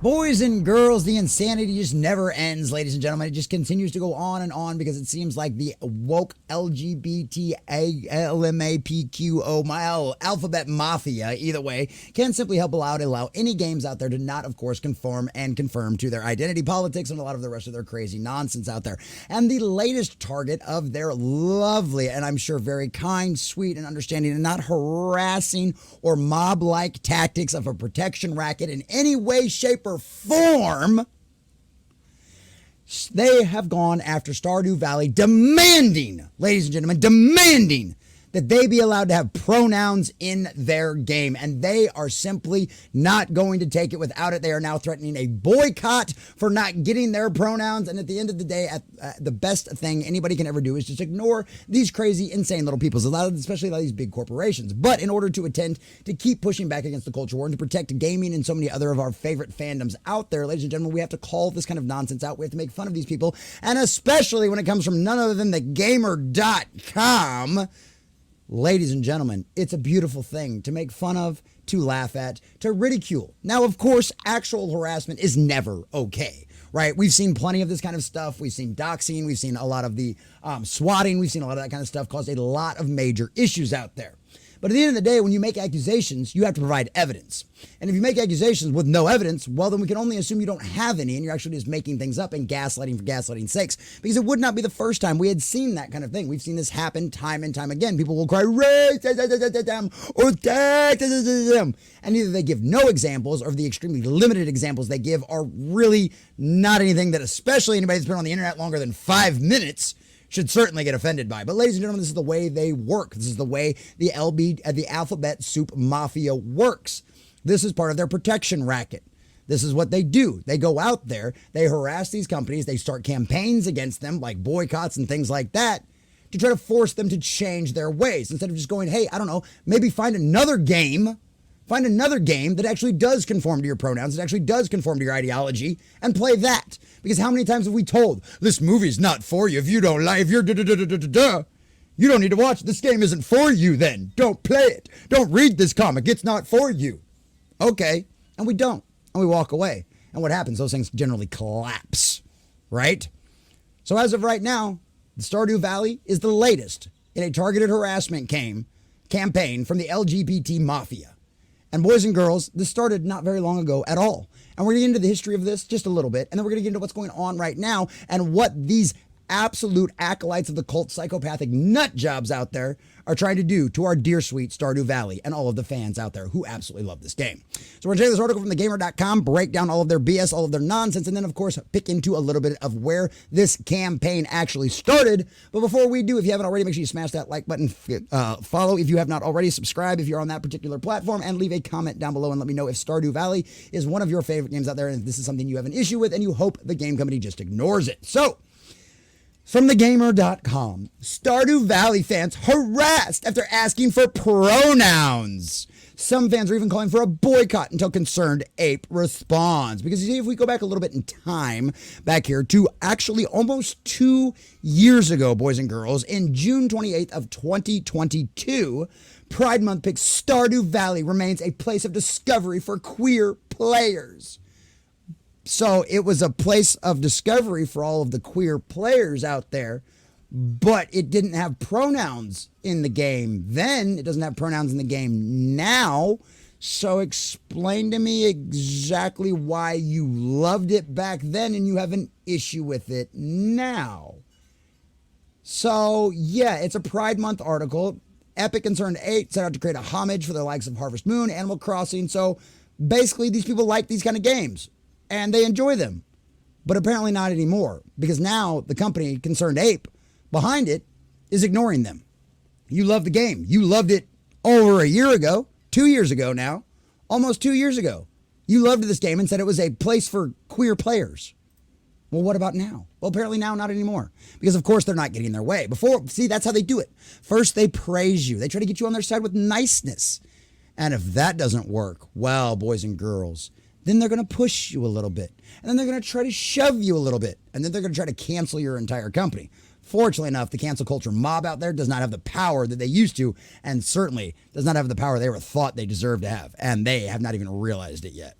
Boys and girls, the insanity just never ends, ladies and gentlemen. It just continues to go on and on because it seems like the woke LGBTALMAPQO alphabet mafia, either way, can simply allow any games out there to not, of course, conform and confirm to their identity politics and a lot of the rest of their crazy nonsense out there. And the latest target of their lovely and I'm sure very kind, sweet, and understanding and not harassing or mob-like tactics of a protection racket in any way, shape, or form, they have gone after Stardew Valley, demanding, ladies and gentlemen, demanding that they be allowed to have pronouns in their game. And they are simply not going to take it without it. They are now threatening a boycott for not getting their pronouns. And at the end of the day, the best thing anybody can ever do is just ignore these crazy, insane little people, especially a lot of these big corporations. But in order to keep pushing back against the culture war and to protect gaming and so many other of our favorite fandoms out there, ladies and gentlemen, we have to call this kind of nonsense out. We have to make fun of these people. And especially when it comes from none other than the gamer.com. Ladies and gentlemen, it's a beautiful thing to make fun of, to laugh at, to ridicule. Now, of course, actual harassment is never okay, right? We've seen plenty of this kind of stuff. We've seen doxing. We've seen a lot of the swatting. We've seen a lot of that kind of stuff cause a lot of major issues out there. But at the end of the day, when you make accusations, you have to provide evidence. And if you make accusations with no evidence, well, then we can only assume you don't have any and you're actually just making things up and gaslighting for gaslighting's sakes. Because it would not be the first time we had seen that kind of thing. We've seen this happen time and time again. People will cry, racism, or sexism. And either they give no examples or the extremely limited examples they give are really not anything that especially anybody that's been on the internet longer than 5 minutes should certainly get offended by. But ladies and gentlemen, this is the way they work. This is the way the alphabet soup mafia works. This is part of their protection racket. This is what they do. They go out there, they harass these companies, they start campaigns against them like boycotts and things like that to try to force them to change their ways instead of just going, hey, I don't know, maybe find another game that actually does conform to your pronouns, that actually does conform to your ideology, and play that. Because how many times have we told, this movie's not for you, if you don't like, if you're you don't need to watch it. This game isn't for you then. Don't play it. Don't read this comic. It's not for you. Okay. And we don't. And we walk away. And what happens? Those things generally collapse. Right? So as of right now, the Stardew Valley is the latest in a targeted harassment campaign from the LGBT mafia. And boys and girls, this started not very long ago at all. And we're going to get into the history of this just a little bit. And then we're going to get into what's going on right now and what these absolute acolytes of the cult psychopathic nut jobs out there are trying to do to our dear sweet Stardew Valley and all of the fans out there who absolutely love this game. So we're going to take this article from thegamer.com, break down all of their BS, all of their nonsense, and then of course pick into a little bit of where this campaign actually started. But before we do, if you haven't already, make sure you smash that like button, follow if you have not already, subscribe if you're on that particular platform, and leave a comment down below and let me know if Stardew Valley is one of your favorite games out there and if this is something you have an issue with and you hope the game company just ignores it. So, from thegamer.com, Stardew Valley fans harassed after asking for pronouns. Some fans are even calling for a boycott until Concerned Ape responds. Because you see, if we go back a little bit in time, back here to actually almost 2 years ago, boys and girls, in June 28th of 2022, Pride Month picks Stardew Valley remains a place of discovery for queer players. So it was a place of discovery for all of the queer players out there, but it didn't have pronouns in the game then. It doesn't have pronouns in the game now. So explain to me exactly why you loved it back then and you have an issue with it now. So yeah, it's a Pride Month article. Epic Concerned 8 set out to create a homage for the likes of Harvest Moon, Animal Crossing. So basically these people like these kind of games. And they enjoy them, but apparently not anymore because now the company Concerned Ape behind it is ignoring them. You love the game. You loved it over a year ago, 2 years ago now, almost 2 years ago. You loved this game and said it was a place for queer players. Well, what about now? Well, apparently now not anymore because of course they're not getting their way. Before, see, that's how they do it. First, they praise you. They try to get you on their side with niceness. And if that doesn't work, well, boys and girls, then they're going to push you a little bit. And then they're going to try to shove you a little bit. And then they're going to try to cancel your entire company. Fortunately enough, the cancel culture mob out there does not have the power that they used to, and certainly does not have the power they ever thought they deserved to have. And they have not even realized it yet.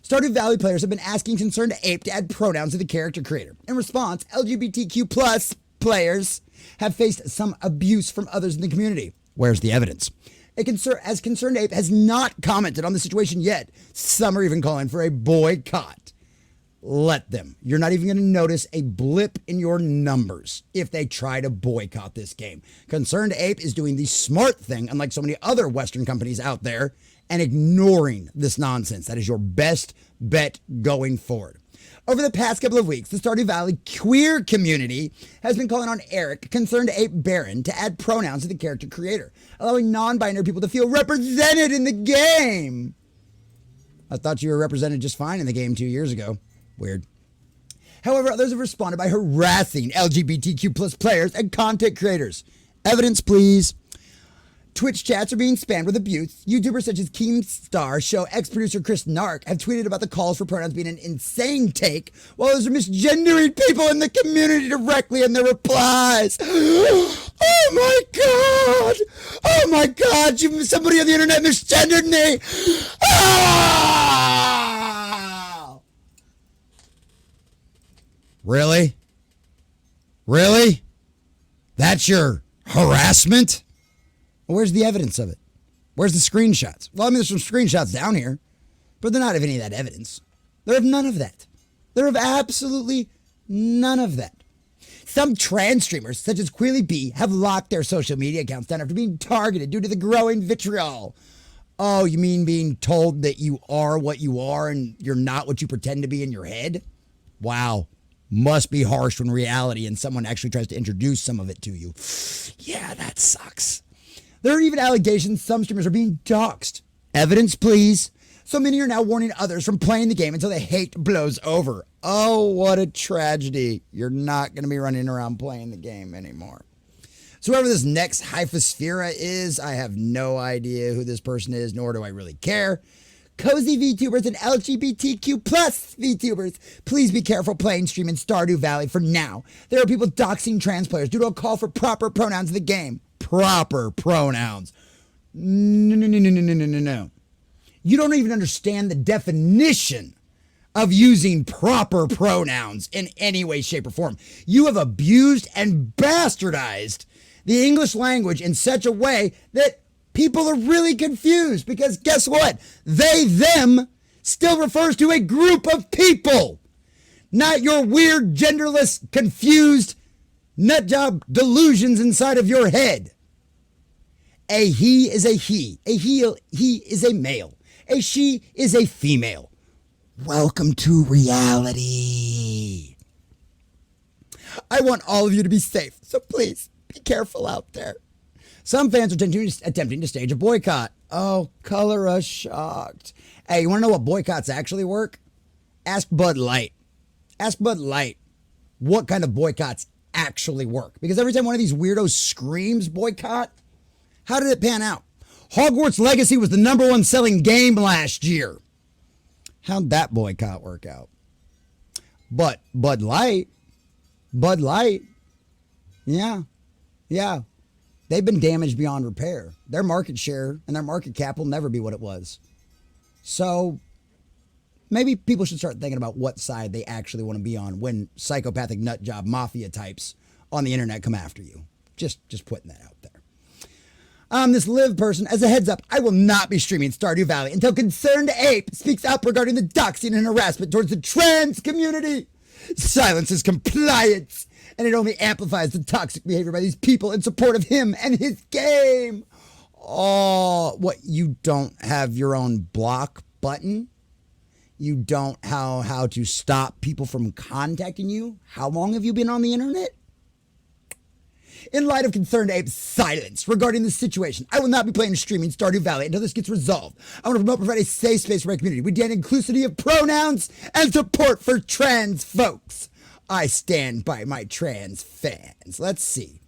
Stardew Valley players have been asking Concerned Ape to add pronouns to the character creator. In response, LGBTQ plus players have faced some abuse from others in the community. Where's the evidence? As Concerned Ape has not commented on the situation yet. Some are even calling for a boycott. Let them. You're not even going to notice a blip in your numbers if they try to boycott this game. Concerned Ape is doing the smart thing, unlike so many other Western companies out there, and ignoring this nonsense. That is your best bet going forward. Over the past couple of weeks, the Stardew Valley queer community has been calling on Eric, Concerned Ape Baron, to add pronouns to the character creator, allowing non-binary people to feel represented in the game. I thought you were represented just fine in the game 2 years ago. Weird. However, others have responded by harassing LGBTQ plus players and content creators. Evidence, please. Twitch chats are being spammed with abuse. YouTubers such as Keemstar Show ex-producer Chris Nark have tweeted about the calls for pronouns being an insane take, while others are misgendering people in the community directly in their replies. Oh my god! Oh my god! Somebody on the internet misgendered me! Ah! Really? Really? That's your harassment? Well, where's the evidence of it? Where's the screenshots? Well, I mean, there's some screenshots down here, but they're not of any of that evidence. They're of none of that. They're of absolutely none of that. Some trans streamers, such as Queely B, have locked their social media accounts down after being targeted due to the growing vitriol. Oh, you mean being told that you are what you are and you're not what you pretend to be in your head? Wow. Must be harsh when reality and someone actually tries to introduce some of it to you. Yeah, that sucks. There are even allegations some streamers are being doxxed. Evidence, please. So many are now warning others from playing the game until the hate blows over. Oh, what a tragedy. You're not going to be running around playing the game anymore. So whoever this next Hyphosphere is, I have no idea who this person is, nor do I really care. Cozy VTubers and LGBTQ plus VTubers, please be careful playing stream in Stardew Valley for now. There are people doxing trans players due to a call for proper pronouns in the game. Proper pronouns. No. You don't even understand the definition of using proper pronouns in any way, shape, or form. You have abused and bastardized the English language in such a way that people are really confused because guess what? They, them still refers to a group of people, not your weird, genderless, confused nutjob delusions inside of your head. A he is a he. A he is a male. A she is a female. Welcome to reality. I want all of you to be safe, so please be careful out there. Some fans are attempting to stage a boycott. Oh, color us shocked. Hey, you want to know what boycotts actually work? Ask Bud Light. Ask Bud Light what kind of boycotts actually work. Because every time one of these weirdos screams boycott, how did it pan out? Hogwarts Legacy was the #1 selling game last year. How'd that boycott work out? But Bud Light, yeah. They've been damaged beyond repair. Their market share and their market cap will never be what it was. So maybe people should start thinking about what side they actually want to be on when psychopathic nutjob mafia types on the internet come after you. Just putting that out there. This Liv person, as a heads up, I will not be streaming Stardew Valley until Concerned Ape speaks up regarding the doxing and harassment towards the trans community. Silence is compliance, and it only amplifies the toxic behavior by these people in support of him and his game. Oh, what, you don't have your own block button? You don't how to stop people from contacting you? How long have you been on the internet? In light of Concerned Ape's silence regarding the situation, I will not be playing or streaming Stardew Valley until this gets resolved. I want to promote and provide a safe space for my community. We demand inclusivity of pronouns and support for trans folks. I stand by my trans fans. Let's see.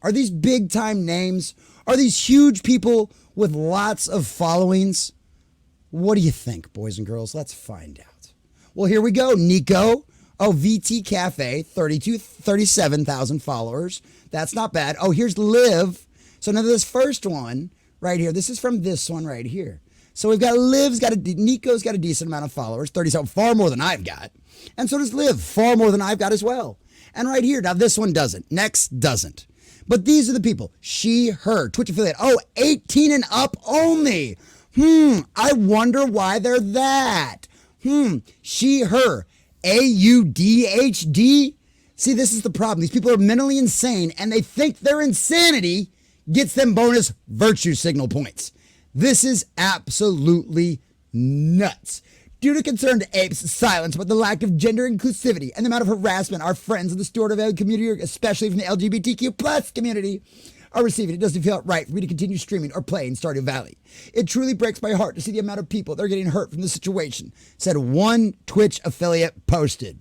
Are these big time names? Are these huge people with lots of followings? What do you think, boys and girls? Let's find out. Well, here we go. Nico. Oh, VT Cafe, 37,000 followers. That's not bad. Oh, here's Liv. So now this first one right here, this is from this one right here. So we've got Nico's got a decent amount of followers, 37, far more than I've got. And so does Liv, far more than I've got as well. And right here, now this one doesn't. Next doesn't. But these are the people. She, her, Twitch affiliate. Oh, 18 and up only. I wonder why they're that. She, her, AUDHD. See, this is the problem. These people are mentally insane, and they think their insanity gets them bonus virtue signal points. This is absolutely nuts. Due to Concerned Ape's silence about the lack of gender inclusivity and the amount of harassment our friends in the Stardew Valley community, especially from the LGBTQ plus community, are receiving, it doesn't feel right for me to continue streaming or playing Stardew Valley. It truly breaks my heart to see the amount of people that are getting hurt from this situation, said one Twitch affiliate posted.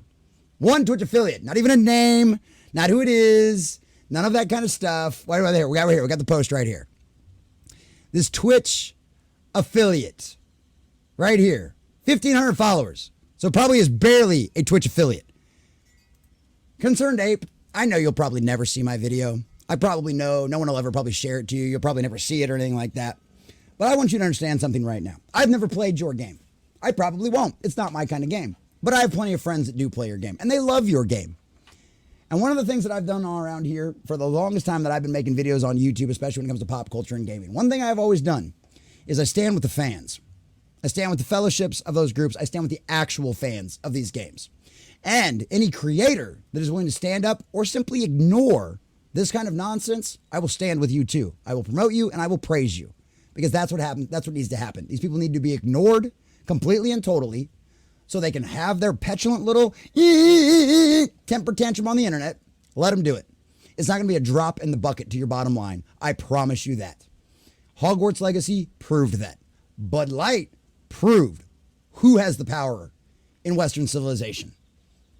One Twitch affiliate, not even a name, not who it is, none of that kind of stuff. Why are they here? We got the post right here. This Twitch affiliate right here, 1,500 followers. So probably is barely a Twitch affiliate. Concerned Ape, I know you'll probably never see my video. I probably know no one will ever probably share it to you. You'll probably never see it or anything like that. But I want you to understand something right now. I've never played your game. I probably won't. It's not my kind of game. But I have plenty of friends that do play your game, and they love your game. And one of the things that I've done all around here for the longest time that I've been making videos on YouTube, especially when it comes to pop culture and gaming, one thing I've always done is I stand with the fans. I stand with the fellowships of those groups. I stand with the actual fans of these games. And any creator that is willing to stand up or simply ignore this kind of nonsense, I will stand with you too. I will promote you and I will praise you, because that's what happens. That's what needs to happen. These people need to be ignored completely and totally so they can have their petulant little temper tantrum on the internet. Let them do it. It's not going to be a drop in the bucket to your bottom line. I promise you that. Hogwarts Legacy proved that. Bud Light proved who has the power in Western civilization.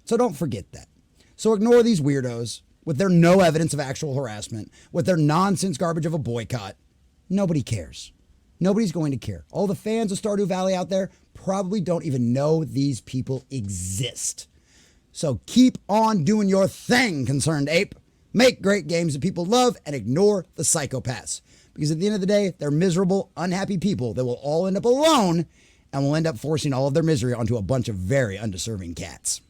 So don't forget that. So ignore these weirdos with their no evidence of actual harassment, with their nonsense garbage of a boycott. Nobody cares. Nobody's going to care. All the fans of Stardew Valley out there probably don't even know these people exist. So keep on doing your thing, Concerned Ape. Make great games that people love and ignore the psychopaths. Because at the end of the day, they're miserable, unhappy people that will all end up alone and will end up forcing all of their misery onto a bunch of very undeserving cats.